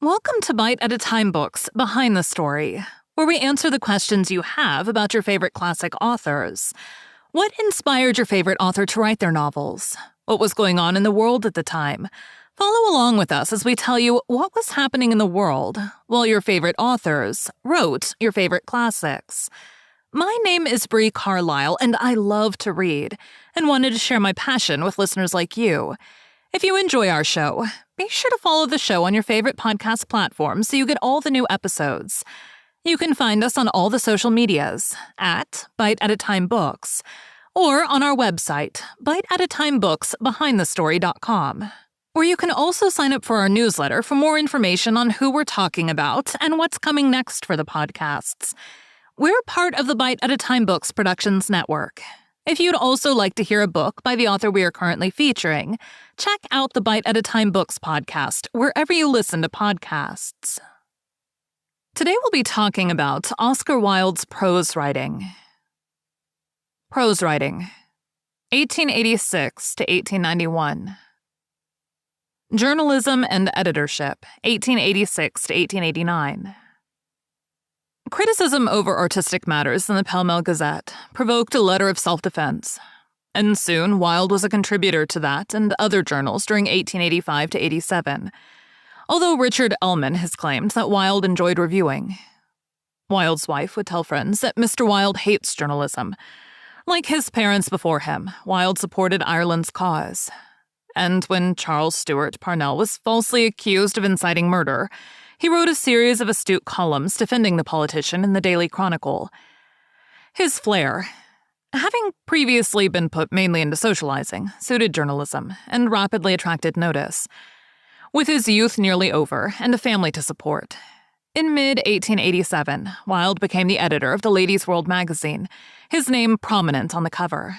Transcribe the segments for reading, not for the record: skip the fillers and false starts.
Welcome to Bite at a Time Books Behind the Story, where we answer the questions you have about your favorite classic authors. What inspired your favorite author to write their novels? What was going on in the world at the time? Follow along with us as we tell you what was happening in the world while your favorite authors wrote your favorite classics. My name is Bree Carlile, and I love to read, and wanted to share my passion with listeners like you. If you enjoy our show, be sure to follow the show on your favorite podcast platform so you get all the new episodes. You can find us on all the social medias at Bite at a Time Books or on our website, biteatatimebooksbehindthestory.com, where you can also sign up for our newsletter for more information on who we're talking about and what's coming next for the podcasts. We're part of the Bite at a Time Books Productions Network. If you'd also like to hear a book by the author we are currently featuring, check out the Bite at a Time Books podcast wherever you listen to podcasts. Today we'll be talking about Oscar Wilde's prose writing. Prose writing, 1886 to 1891. Journalism and editorship, 1886 to 1889. Criticism over artistic matters in the Pall Mall Gazette provoked a letter of self-defense, and soon Wilde was a contributor to that and other journals during 1885 to 87, although Richard Ellman has claimed that Wilde enjoyed reviewing. Wilde's wife would tell friends that Mr. Wilde hates journalism. Like his parents before him, Wilde supported Ireland's cause. And when Charles Stewart Parnell was falsely accused of inciting murder, he wrote a series of astute columns defending the politician in the Daily Chronicle. His flair, having previously been put mainly into socializing, suited journalism and rapidly attracted notice. With his youth nearly over and a family to support, in mid-1887, Wilde became the editor of the Ladies' World magazine, his name prominent on the cover.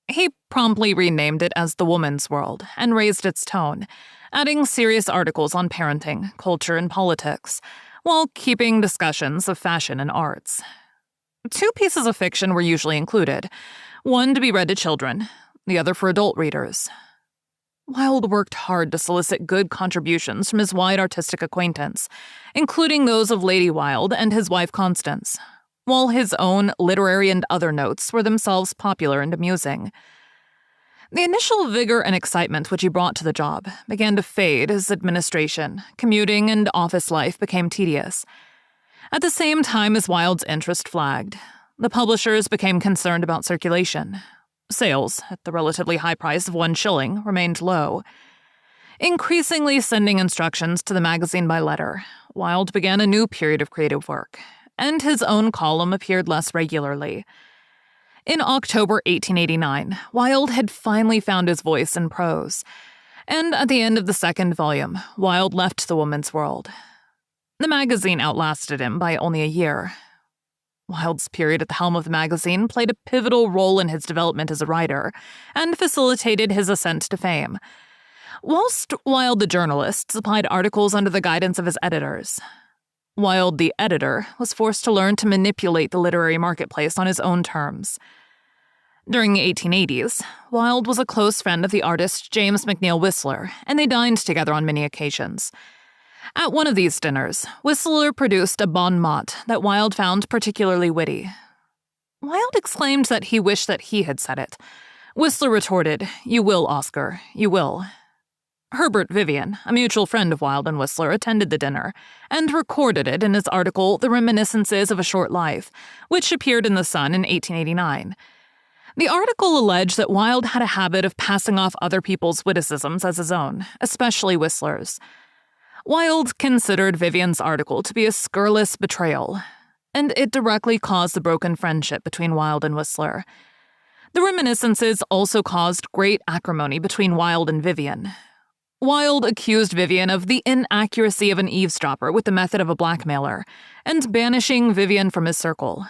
He promptly renamed it as The Woman's World and raised its tone, adding serious articles on parenting, culture, and politics, while keeping discussions of fashion and arts. 2 pieces of fiction were usually included, one to be read to children, the other for adult readers. Wilde worked hard to solicit good contributions from his wide artistic acquaintance, including those of Lady Wilde and his wife Constance, while his own literary and other notes were themselves popular and amusing. The initial vigor and excitement which he brought to the job began to fade as administration, commuting, and office life became tedious. At the same time as Wilde's interest flagged, the publishers became concerned about circulation. Sales, at the relatively high price of 1 shilling, remained low. Increasingly sending instructions to the magazine by letter, Wilde began a new period of creative work, and his own column appeared less regularly. In October 1889, Wilde had finally found his voice in prose, and at the end of the 2nd volume, Wilde left The Woman's World. The magazine outlasted him by only a year. Wilde's period at the helm of the magazine played a pivotal role in his development as a writer, and facilitated his ascent to fame. Whilst Wilde the journalist supplied articles under the guidance of his editors, Wilde the editor was forced to learn to manipulate the literary marketplace on his own terms. During the 1880s, Wilde was a close friend of the artist James McNeill Whistler, and they dined together on many occasions. At one of these dinners, Whistler produced a bon mot that Wilde found particularly witty. Wilde exclaimed that he wished that he had said it. Whistler retorted, "You will, Oscar, you will." Herbert Vivian, a mutual friend of Wilde and Whistler, attended the dinner and recorded it in his article The Reminiscences of a Short Life, which appeared in The Sun in 1889. The article alleged that Wilde had a habit of passing off other people's witticisms as his own, especially Whistler's. Wilde considered Vivian's article to be a scurrilous betrayal, and it directly caused the broken friendship between Wilde and Whistler. The Reminiscences also caused great acrimony between Wilde and Vivian. Wilde accused Vivian of the inaccuracy of an eavesdropper with the method of a blackmailer, and banishing Vivian from his circle.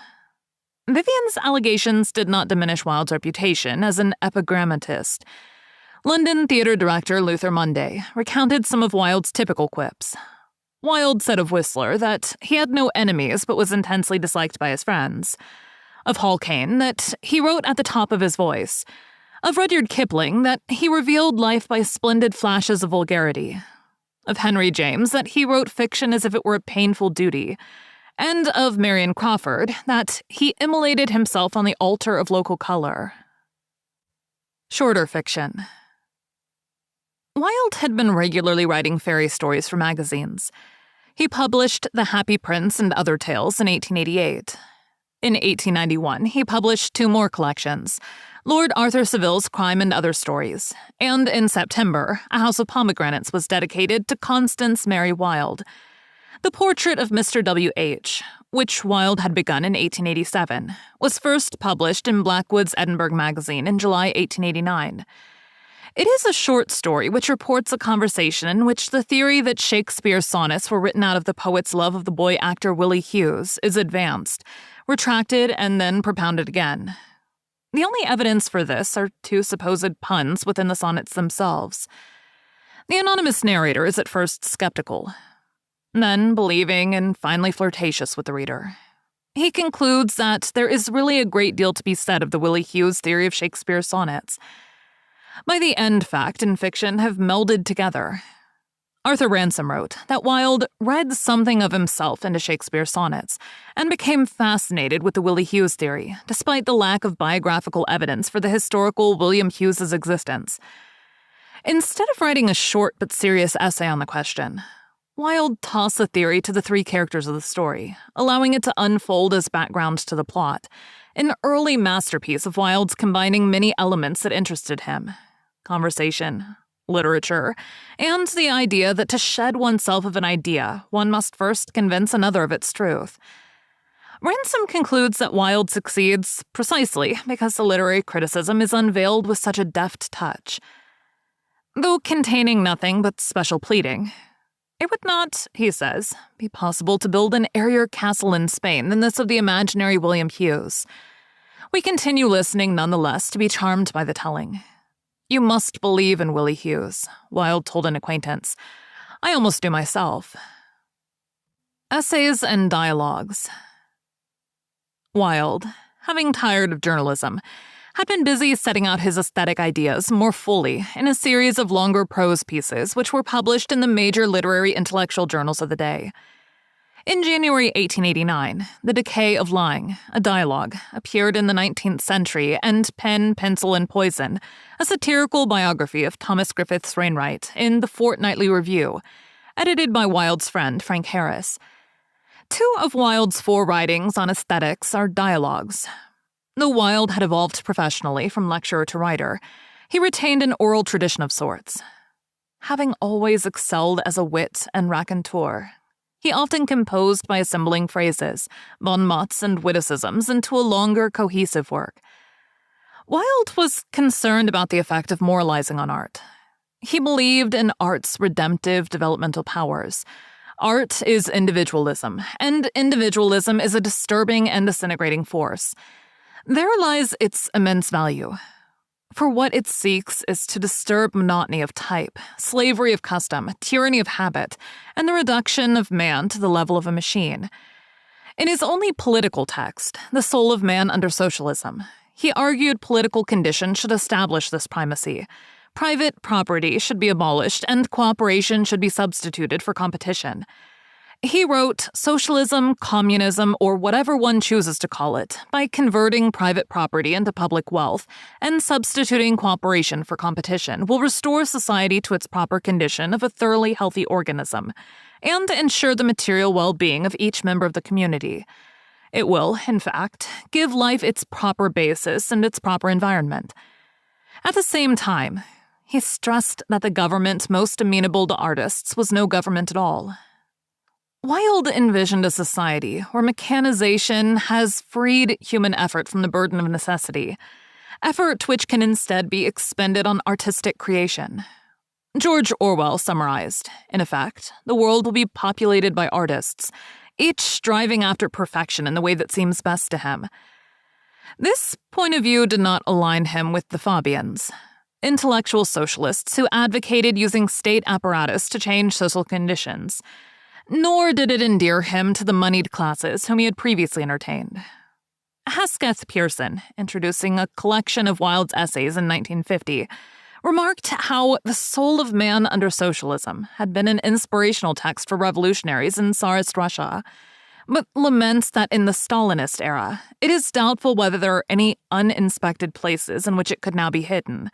Vivian's allegations did not diminish Wilde's reputation as an epigrammatist. London theater director Luther Munday recounted some of Wilde's typical quips. Wilde said of Whistler that he had no enemies but was intensely disliked by his friends. Of Hall Caine that he wrote at the top of his voice. Of Rudyard Kipling that he revealed life by splendid flashes of vulgarity. of Henry James that he wrote fiction as if it were a painful duty, and of Marion Crawford that he immolated himself on the altar of local color. Shorter fiction. Wilde had been regularly writing fairy stories for magazines. He published The Happy Prince and Other Tales in 1888. In 1891, he published 2 more collections, Lord Arthur Saville's Crime and Other Stories, and in September, A House of Pomegranates was dedicated to Constance Mary Wilde. The Portrait of Mr. W.H., which Wilde had begun in 1887, was first published in Blackwood's Edinburgh magazine in July 1889. It is a short story which reports a conversation in which the theory that Shakespeare's sonnets were written out of the poet's love of the boy actor Willie Hughes is advanced, retracted, and then propounded again. The only evidence for this are 2 supposed puns within the sonnets themselves. The anonymous narrator is at first skeptical, then believing and finally flirtatious with the reader. He concludes that there is really a great deal to be said of the Willie Hughes theory of Shakespeare's sonnets. By the end, fact and fiction have melded together. Arthur Ransome wrote that Wilde read something of himself into Shakespeare's sonnets and became fascinated with the Willie Hughes theory, despite the lack of biographical evidence for the historical William Hughes's existence. Instead of writing a short but serious essay on the question, Wilde tossed the theory to the 3 characters of the story, allowing it to unfold as background to the plot, an early masterpiece of Wilde's combining many elements that interested him: conversation, literature, and the idea that to shed oneself of an idea, one must first convince another of its truth. Ransome concludes that Wilde succeeds precisely because the literary criticism is unveiled with such a deft touch. Though containing nothing but special pleading, it would not, he says, be possible to build an airier castle in Spain than this of the imaginary William Hughes. We continue listening nonetheless to be charmed by the telling. You must believe in Willie Hughes, Wilde told an acquaintance. I almost do myself. Essays and dialogues. Wilde, having tired of journalism, had been busy setting out his aesthetic ideas more fully in a series of longer prose pieces which were published in the major literary intellectual journals of the day. In January 1889, The Decay of Lying, a dialogue, appeared in the 19th Century, and Pen, Pencil, and Poison, a satirical biography of Thomas Griffiths Wainwright, in The Fortnightly Review, edited by Wilde's friend Frank Harris. 2 of Wilde's 4 writings on aesthetics are dialogues. Though Wilde had evolved professionally from lecturer to writer, he retained an oral tradition of sorts. Having always excelled as a wit and raconteur, he often composed by assembling phrases, bon mots, and witticisms into a longer, cohesive work. Wilde was concerned about the effect of moralizing on art. He believed in art's redemptive developmental powers. Art is individualism, and individualism is a disturbing and disintegrating force. There lies its immense value. For what it seeks is to disturb monotony of type, slavery of custom, tyranny of habit, and the reduction of man to the level of a machine. In his only political text, The Soul of Man Under Socialism, he argued political conditions should establish this primacy. Private property should be abolished, and cooperation should be substituted for competition. He wrote, socialism, communism, or whatever one chooses to call it, by converting private property into public wealth and substituting cooperation for competition, will restore society to its proper condition of a thoroughly healthy organism, and ensure the material well-being of each member of the community. It will, in fact, give life its proper basis and its proper environment. At the same time, he stressed that the government most amenable to artists was no government at all. Wilde envisioned a society where mechanization has freed human effort from the burden of necessity, effort which can instead be expended on artistic creation. George Orwell summarized, in effect, the world will be populated by artists, each striving after perfection in the way that seems best to him. This point of view did not align him with the Fabians, intellectual socialists who advocated using state apparatus to change social conditions. Nor did it endear him to the moneyed classes whom he had previously entertained. Hesketh Pearson, introducing a collection of Wilde's essays in 1950, remarked how The Soul of Man Under Socialism had been an inspirational text for revolutionaries in Tsarist Russia, but laments that in the Stalinist era, it is doubtful whether there are any uninspected places in which it could now be hidden.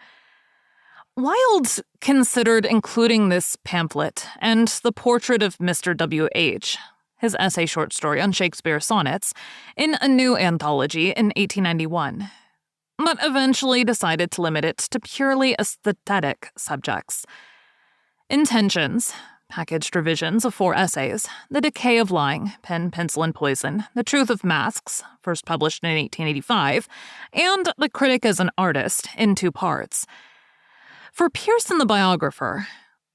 Wilde considered including this pamphlet and The Portrait of Mr. W.H., his essay short story on Shakespeare's sonnets, in a new anthology in 1891, but eventually decided to limit it to purely aesthetic subjects. Intentions, packaged revisions of 4 essays, The Decay of Lying, Pen, Pencil, and Poison, The Truth of Masks, first published in 1885, and The Critic as an Artist, in 2 parts. For Pearson the biographer,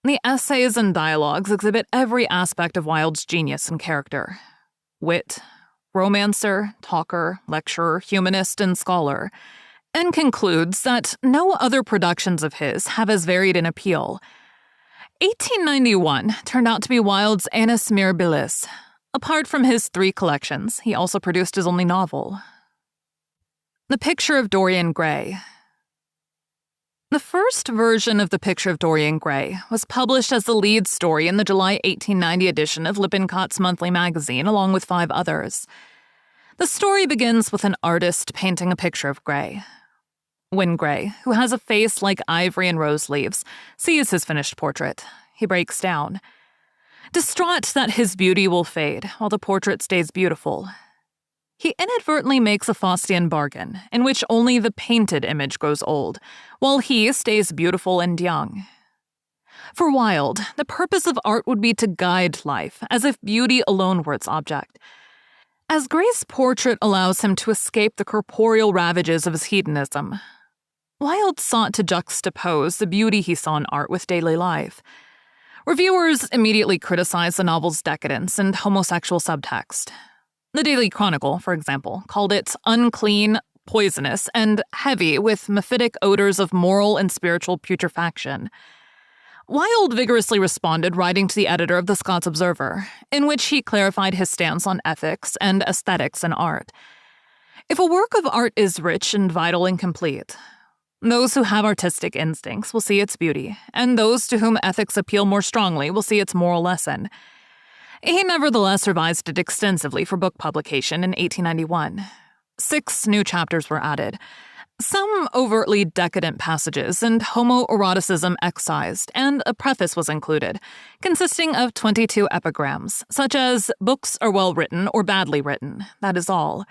the essays and dialogues exhibit every aspect of Wilde's genius and character. Wit, romancer, talker, lecturer, humanist, and scholar, and concludes that no other productions of his have as varied an appeal. 1891 turned out to be Wilde's annus mirabilis. Apart from his 3 collections, he also produced his only novel, The Picture of Dorian Gray. The first version of The Picture of Dorian Gray was published as the lead story in the July 1890 edition of Lippincott's monthly magazine, along with 5 others. The story begins with an artist painting a picture of Gray. When Gray, who has a face like ivory and rose leaves, sees his finished portrait, he breaks down. Distraught that his beauty will fade while the portrait stays beautiful, he inadvertently makes a Faustian bargain in which only the painted image grows old, while he stays beautiful and young. For Wilde, the purpose of art would be to guide life, as if beauty alone were its object. As Gray's portrait allows him to escape the corporeal ravages of his hedonism, Wilde sought to juxtapose the beauty he saw in art with daily life. Reviewers immediately criticized the novel's decadence and homosexual subtext. The Daily Chronicle, for example, called it unclean, poisonous, and heavy with mephitic odors of moral and spiritual putrefaction. Wilde vigorously responded, writing to the editor of the Scots Observer, in which he clarified his stance on ethics and aesthetics in art. If a work of art is rich and vital and complete, those who have artistic instincts will see its beauty, and those to whom ethics appeal more strongly will see its moral lesson. He nevertheless revised it extensively for book publication in 1891. 6 new chapters were added, some overtly decadent passages and homoeroticism excised, and a preface was included, consisting of 22 epigrams, such as, "Books are well written or badly written, that is all."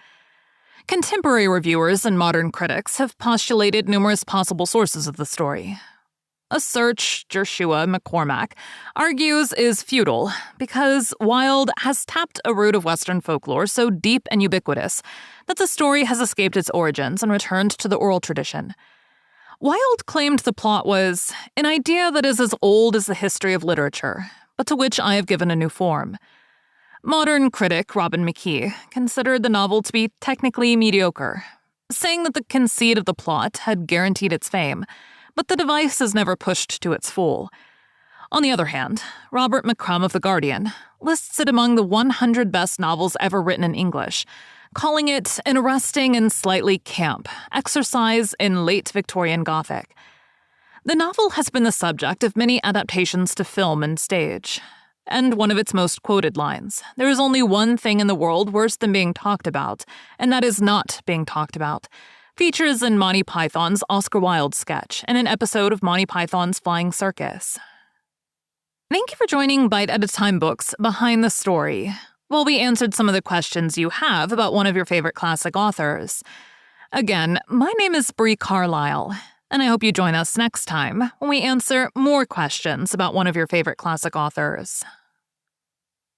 Contemporary reviewers and modern critics have postulated numerous possible sources of the story. A search Joshua McCormack argues is futile because Wilde has tapped a root of Western folklore so deep and ubiquitous that the story has escaped its origins and returned to the oral tradition. Wilde claimed the plot was an idea that is as old as the history of literature, but to which I have given a new form. Modern critic Robin McKee considered the novel to be technically mediocre, saying that the conceit of the plot had guaranteed its fame, but the device is never pushed to its full. On the other hand, Robert McCrum of The Guardian lists it among the 100 best novels ever written in English, calling it an arresting and slightly camp exercise in late Victorian Gothic. The novel has been the subject of many adaptations to film and stage, and one of its most quoted lines, "There is only one thing in the world worse than being talked about, and that is not being talked about," features in Monty Python's Oscar Wilde sketch and an episode of Monty Python's Flying Circus. Thank you for joining Bite at a Time Books Behind the Story, while we answered some of the questions you have about one of your favorite classic authors. Again, my name is Bree Carlile, and I hope you join us next time when we answer more questions about one of your favorite classic authors.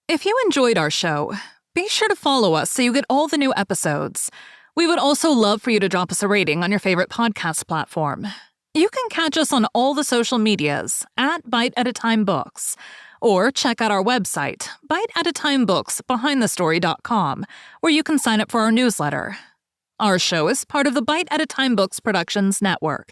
If you enjoyed our show, be sure to follow us so you get all the new episodes. We would also love for you to drop us a rating on your favorite podcast platform. You can catch us on all the social medias at Bite at a Time Books, or check out our website, biteatatimebooksbehindthestory.com, where you can sign up for our newsletter. Our show is part of the Bite at a Time Books Productions Network.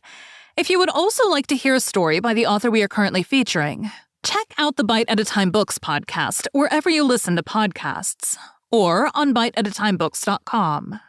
If you would also like to hear a story by the author we are currently featuring, check out the Bite at a Time Books podcast wherever you listen to podcasts, or on biteatatimebooks.com.